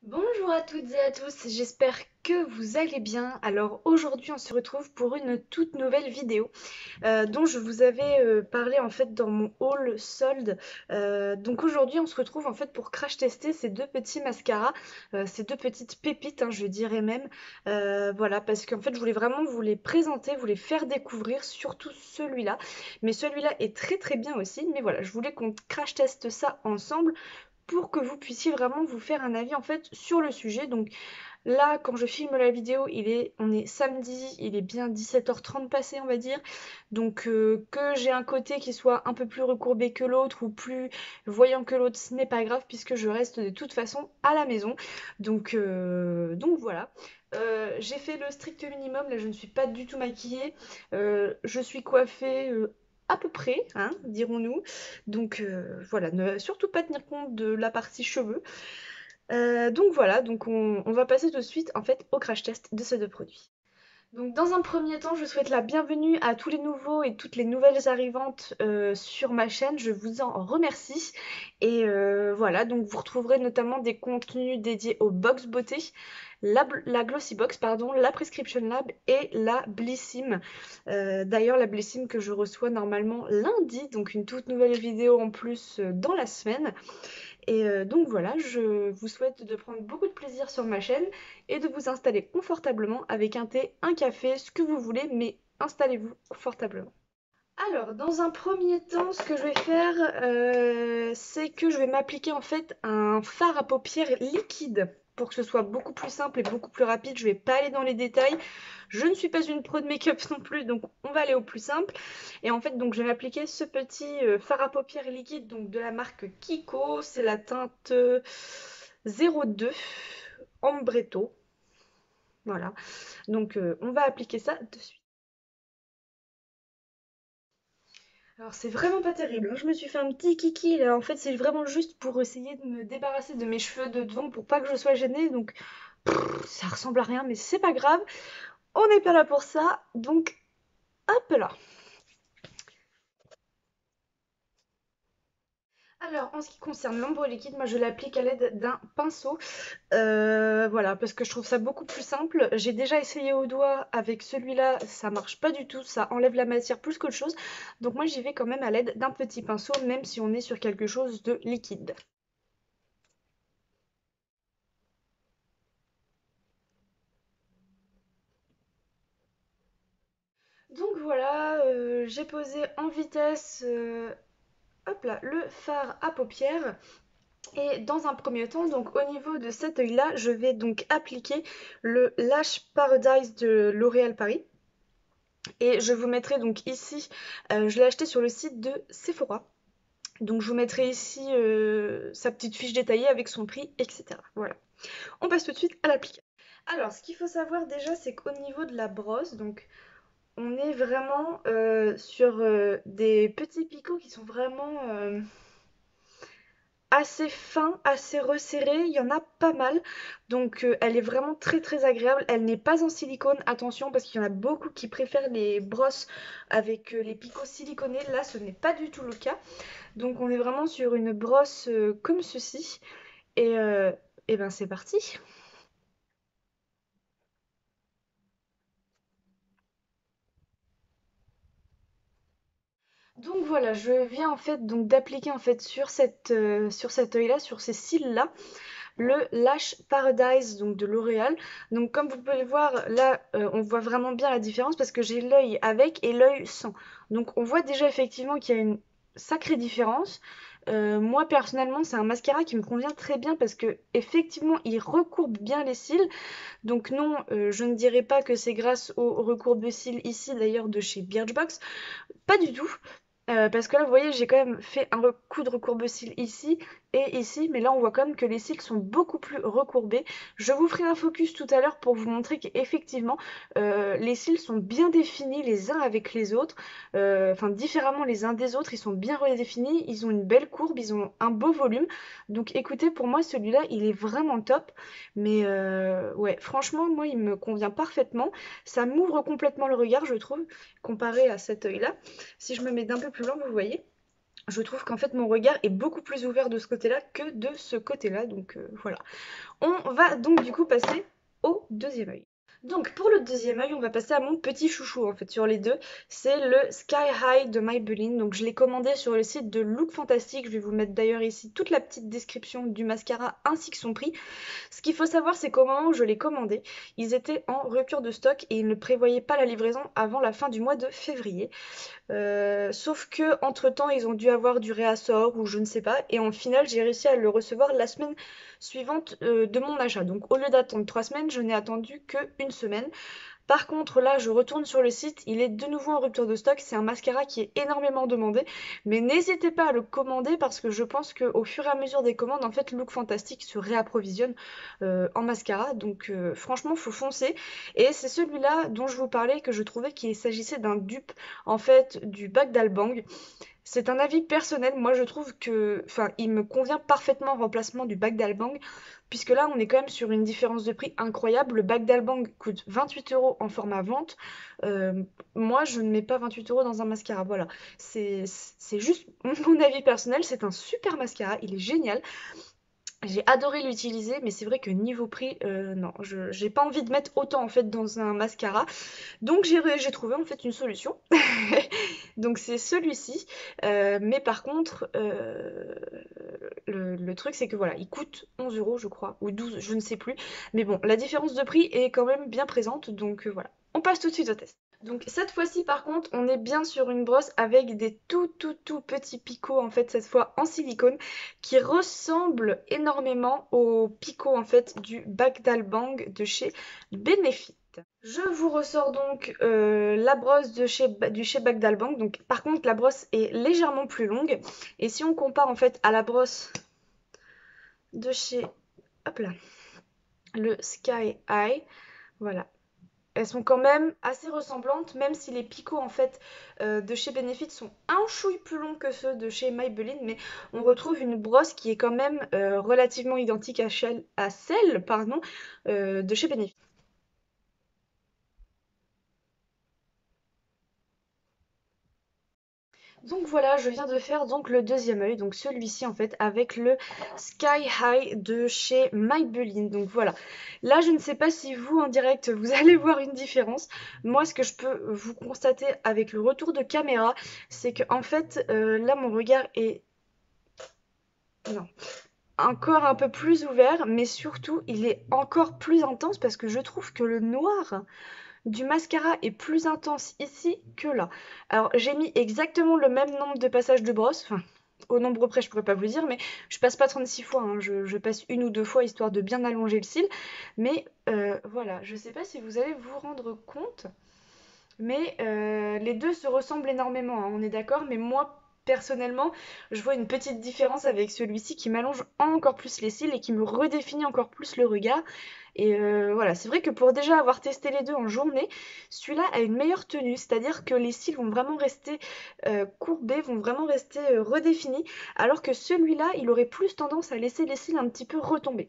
Bonjour à toutes et à tous, j'espère que vous allez bien. Alors aujourd'hui on se retrouve pour une toute nouvelle vidéo dont je vous avais parlé en fait dans mon haul solde. Donc aujourd'hui on se retrouve en fait pour crash tester ces deux petits mascaras, ces deux petites pépites je dirais même. Voilà, parce qu'en fait je voulais vraiment vous les présenter, vous les faire découvrir, surtout celui-là. Mais celui-là est très très bien aussi, mais voilà, je voulais qu'on crash teste ça ensemble pour que vous puissiez vraiment vous faire un avis en fait sur le sujet. Donc là, quand je filme la vidéo, on est samedi, il est bien 17h30 passé, on va dire. Donc que j'ai un côté qui soit un peu plus recourbé que l'autre ou plus voyant que l'autre, ce n'est pas grave puisque je reste de toute façon à la maison. Donc voilà. J'ai fait le strict minimum, là je ne suis pas du tout maquillée. Je suis coiffée à peu près, dirons-nous. Donc voilà, ne surtout pas tenir compte de la partie cheveux. Donc voilà, donc on va passer tout de suite en fait au crash test de ces deux produits. Donc dans un premier temps, je souhaite la bienvenue à tous les nouveaux et toutes les nouvelles arrivantes sur ma chaîne. Je vous en remercie. Et voilà, donc vous retrouverez notamment des contenus dédiés aux box beauté, la Glossy Box, pardon, la Prescription Lab et la Blissim. D'ailleurs, la Blissim que je reçois normalement lundi, donc une toute nouvelle vidéo en plus dans la semaine. Et donc voilà, je vous souhaite de prendre beaucoup de plaisir sur ma chaîne et de vous installer confortablement avec un thé, un café, ce que vous voulez, mais installez-vous confortablement. Alors, dans un premier temps, ce que je vais faire, c'est que je vais m'appliquer en fait un fard à paupières liquide pour que ce soit beaucoup plus simple et beaucoup plus rapide. Je vais pas aller dans les détails. Je ne suis pas une pro de make-up non plus, donc on va aller au plus simple. Et en fait, donc je vais m'appliquer ce petit fard à paupières liquide donc de la marque Kiko. C'est la teinte 02 Ambretto. Voilà. Donc on va appliquer ça de suite. Alors c'est vraiment pas terrible, hein. Je me suis fait un petit kiki là, en fait c'est vraiment juste pour essayer de me débarrasser de mes cheveux de devant pour pas que je sois gênée, donc ça ressemble à rien mais c'est pas grave, on n'est pas là pour ça, donc hop là. Alors en ce qui concerne l'ombre liquide, moi je l'applique à l'aide d'un pinceau, voilà, parce que je trouve ça beaucoup plus simple. J'ai déjà essayé au doigt avec celui-là, ça marche pas du tout, ça enlève la matière plus qu'autre chose, donc moi j'y vais quand même à l'aide d'un petit pinceau, même si on est sur quelque chose de liquide. Donc voilà, j'ai posé en vitesse, hop là, le fard à paupières. Et dans un premier temps, donc au niveau de cet œil-là, je vais donc appliquer le Lash Paradise de L'Oréal Paris. Et je vous mettrai donc ici, je l'ai acheté sur le site de Sephora. Donc je vous mettrai ici sa petite fiche détaillée avec son prix, etc. Voilà. On passe tout de suite à l'application. Alors, ce qu'il faut savoir déjà, c'est qu'au niveau de la brosse, donc on est vraiment sur des petits picots qui sont vraiment assez fins, assez resserrés. Il y en a pas mal. Donc elle est vraiment très très agréable. Elle n'est pas en silicone, attention, parce qu'il y en a beaucoup qui préfèrent les brosses avec les picots siliconés. Là, ce n'est pas du tout le cas. Donc on est vraiment sur une brosse comme ceci. Et ben c'est parti. Donc voilà, je viens en fait donc d'appliquer en fait sur cet œil-là, sur ces cils-là, le Lash Paradise donc de L'Oréal. Donc comme vous pouvez le voir, là on voit vraiment bien la différence parce que j'ai l'œil avec et l'œil sans. Donc on voit déjà effectivement qu'il y a une sacrée différence. Moi personnellement c'est un mascara qui me convient très bien parce que effectivement il recourbe bien les cils. Donc non, je ne dirais pas que c'est grâce au recourbe-cils ici d'ailleurs de chez Birchbox. Pas du tout. Parce que là, vous voyez, j'ai quand même fait un coup de recourbe-cils ici et ici, mais là, on voit quand même que les cils sont beaucoup plus recourbés. Je vous ferai un focus tout à l'heure pour vous montrer qu'effectivement, les cils sont bien définis les uns avec les autres, enfin différemment les uns des autres, ils sont bien redéfinis, ils ont une belle courbe, ils ont un beau volume. Donc écoutez, pour moi, celui-là, il est vraiment top. Mais ouais, franchement, moi, il me convient parfaitement. Ça m'ouvre complètement le regard, je trouve, comparé à cet œil-là. Si je me mets d'un peu plus loin, vous voyez. Je trouve qu'en fait mon regard est beaucoup plus ouvert de ce côté-là que de ce côté-là, donc voilà. On va donc du coup passer au deuxième œil. Donc pour le deuxième œil, on va passer à mon petit chouchou en fait sur les deux. C'est le Sky High de Maybelline. Donc je l'ai commandé sur le site de Look Fantastic. Je vais vous mettre d'ailleurs ici toute la petite description du mascara ainsi que son prix. Ce qu'il faut savoir, c'est qu'au moment où je l'ai commandé, ils étaient en rupture de stock et ils ne prévoyaient pas la livraison avant la fin du mois de février. Sauf que entre temps ils ont dû avoir du réassort ou je ne sais pas, et en final j'ai réussi à le recevoir la semaine suivante de mon achat. Donc au lieu d'attendre 3 semaines, je n'ai attendu que une semaine. Par contre, là, je retourne sur le site, il est de nouveau en rupture de stock. C'est un mascara qui est énormément demandé, mais n'hésitez pas à le commander parce que je pense qu'au fur et à mesure des commandes, en fait, Look Fantastic se réapprovisionne en mascara. Donc, franchement, faut foncer. Et c'est celui-là dont je vous parlais que je trouvais qu'il s'agissait d'un dupe en fait du Bac d'Albang. C'est un avis personnel, moi je trouve que, enfin, il me convient parfaitement en remplacement du bac d'Albang, puisque là on est quand même sur une différence de prix incroyable. Le bac d'Albang coûte 28 € en format vente. Moi je ne mets pas 28 € dans un mascara, voilà. C'est juste mon avis personnel, c'est un super mascara, il est génial. J'ai adoré l'utiliser, mais c'est vrai que niveau prix, non, j'ai pas envie de mettre autant en fait dans un mascara. Donc j'ai trouvé en fait une solution. Donc c'est celui-ci. Mais par contre, le truc c'est que voilà, il coûte 11 € je crois, ou 12, je ne sais plus. Mais bon, la différence de prix est quand même bien présente, donc voilà. On passe tout de suite au test. Donc cette fois-ci par contre on est bien sur une brosse avec des tout petits picots en fait cette fois en silicone qui ressemblent énormément aux picots en fait du Bac d'Albang de chez Benefit. Je vous ressors donc la brosse de chez Bac d'Albang. Donc par contre la brosse est légèrement plus longue et si on compare en fait à la brosse de chez, hop là, le Sky High, voilà. Elles sont quand même assez ressemblantes, même si les picots en fait de chez Benefit sont un chouille plus longs que ceux de chez Maybelline, mais on retrouve une brosse qui est quand même relativement identique à celle pardon, de chez Benefit. Donc voilà, je viens de faire donc le deuxième œil, donc celui-ci en fait avec le Sky High de chez Maybelline. Donc voilà, là je ne sais pas si vous en direct vous allez voir une différence. Moi ce que je peux vous constater avec le retour de caméra, c'est que en fait là mon regard est non, encore un peu plus ouvert, mais surtout il est encore plus intense parce que je trouve que le noir du mascara est plus intense ici que là. Alors j'ai mis exactement le même nombre de passages de brosse, enfin au nombre près je pourrais pas vous le dire, mais je passe pas 36 fois, hein. Je passe une ou deux fois histoire de bien allonger le cil, mais voilà, je sais pas si vous allez vous rendre compte, mais les deux se ressemblent énormément, hein, on est d'accord, mais moi personnellement je vois une petite différence avec celui-ci qui m'allonge encore plus les cils et qui me redéfinit encore plus le regard. Et voilà, c'est vrai que pour déjà avoir testé les deux en journée, celui-là a une meilleure tenue, c'est-à-dire que les cils vont vraiment rester courbés, vont vraiment rester redéfinis, alors que celui-là, il aurait plus tendance à laisser les cils un petit peu retomber.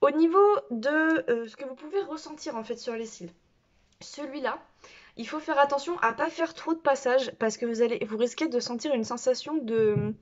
Au niveau de ce que vous pouvez ressentir en fait sur les cils, celui-là, il faut faire attention à pas faire trop de passages parce que vous risquez de sentir une sensation de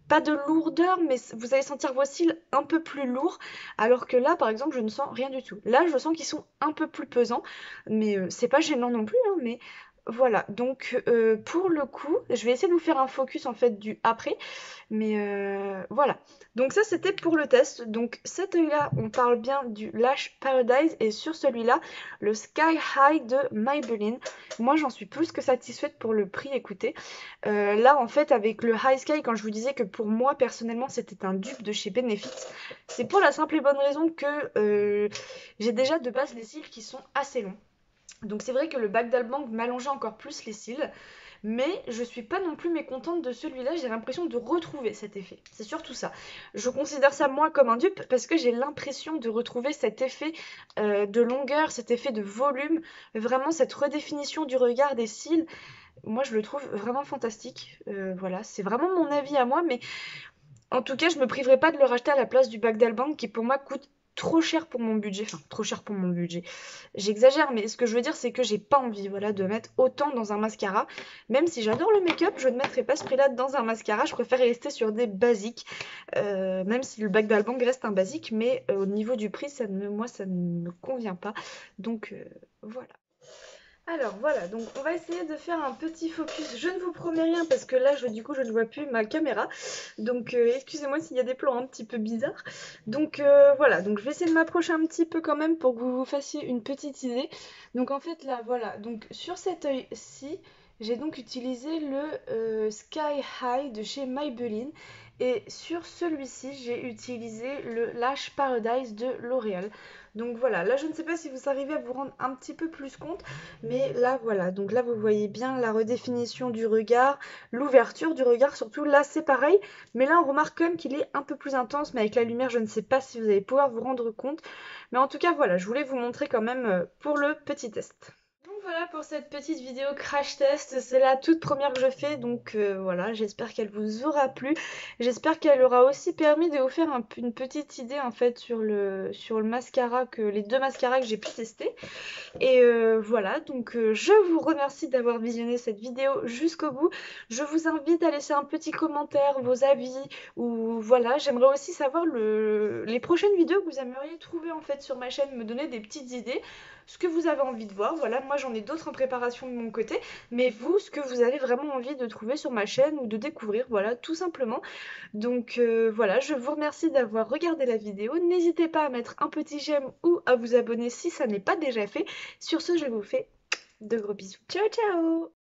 pas de lourdeur, mais vous allez sentir vos cils un peu plus lourds, alors que là, par exemple, je ne sens rien du tout. Là, je sens qu'ils sont un peu plus pesants, mais c'est pas gênant non plus, hein, mais voilà. Donc, pour le coup, je vais essayer de vous faire un focus en fait du après, mais voilà. Donc ça, c'était pour le test. Donc cet œil-là, on parle bien du Lash Paradise, et sur celui-là, le Sky High de Maybelline. Moi, j'en suis plus que satisfaite pour le prix, écoutez. Là, en fait, avec le High Sky, quand je vous disais que pour moi, personnellement, c'était un dupe de chez Benefit, c'est pour la simple et bonne raison que j'ai déjà de base les cils qui sont assez longs. Donc c'est vrai que le Bac d'Albang m'allongeait encore plus les cils, mais je suis pas non plus mécontente de celui-là, j'ai l'impression de retrouver cet effet. C'est surtout ça. Je considère ça moi comme un dupe parce que j'ai l'impression de retrouver cet effet de longueur, cet effet de volume, vraiment cette redéfinition du regard des cils. Moi je le trouve vraiment fantastique. Voilà, c'est vraiment mon avis à moi, mais en tout cas je me priverai pas de le racheter à la place du Bac d'Albang qui pour moi coûte trop cher pour mon budget, enfin trop cher pour mon budget, j'exagère, mais ce que je veux dire c'est que j'ai pas envie, voilà, de mettre autant dans un mascara, même si j'adore le make-up, je ne mettrai pas ce prix là dans un mascara, je préfère rester sur des basiques, même si le Bac d'Albang reste un basique, mais au niveau du prix, moi ça ne me convient pas, donc voilà. Alors voilà, donc on va essayer de faire un petit focus. Je ne vous promets rien parce que là, du coup, je ne vois plus ma caméra. Donc excusez-moi s'il y a des plans un petit peu bizarres. Donc voilà, donc je vais essayer de m'approcher un petit peu quand même pour que vous vous fassiez une petite idée. Donc en fait là, voilà, donc sur cet œil-ci, j'ai donc utilisé le Sky High de chez Maybelline. Et sur celui-ci, j'ai utilisé le Lash Paradise de L'Oréal. Donc voilà, là je ne sais pas si vous arrivez à vous rendre un petit peu plus compte, mais là voilà, donc là vous voyez bien la redéfinition du regard, l'ouverture du regard surtout, là c'est pareil, mais là on remarque quand même qu'il est un peu plus intense, mais avec la lumière je ne sais pas si vous allez pouvoir vous rendre compte, mais en tout cas voilà, je voulais vous montrer quand même pour le petit test. Donc voilà pour cette petite vidéo crash test, c'est la toute première que je fais, donc voilà, j'espère qu'elle vous aura plu, j'espère qu'elle aura aussi permis de vous faire une petite idée en fait sur le mascara, les deux mascaras que j'ai pu tester. Et voilà, donc je vous remercie d'avoir visionné cette vidéo jusqu'au bout. Je vous invite à laisser un petit commentaire, vos avis, ou voilà, j'aimerais aussi savoir les prochaines vidéos que vous aimeriez trouver en fait sur ma chaîne, me donner des petites idées, ce que vous avez envie de voir. Voilà, moi j'en ai d'autres en préparation de mon côté, mais vous, ce que vous avez vraiment envie de trouver sur ma chaîne ou de découvrir, voilà, tout simplement. Donc voilà, je vous remercie d'avoir regardé la vidéo. N'hésitez pas à mettre un petit j'aime ou à vous abonner si ça n'est pas déjà fait. Sur ce, je vous fais de gros bisous. Ciao ciao!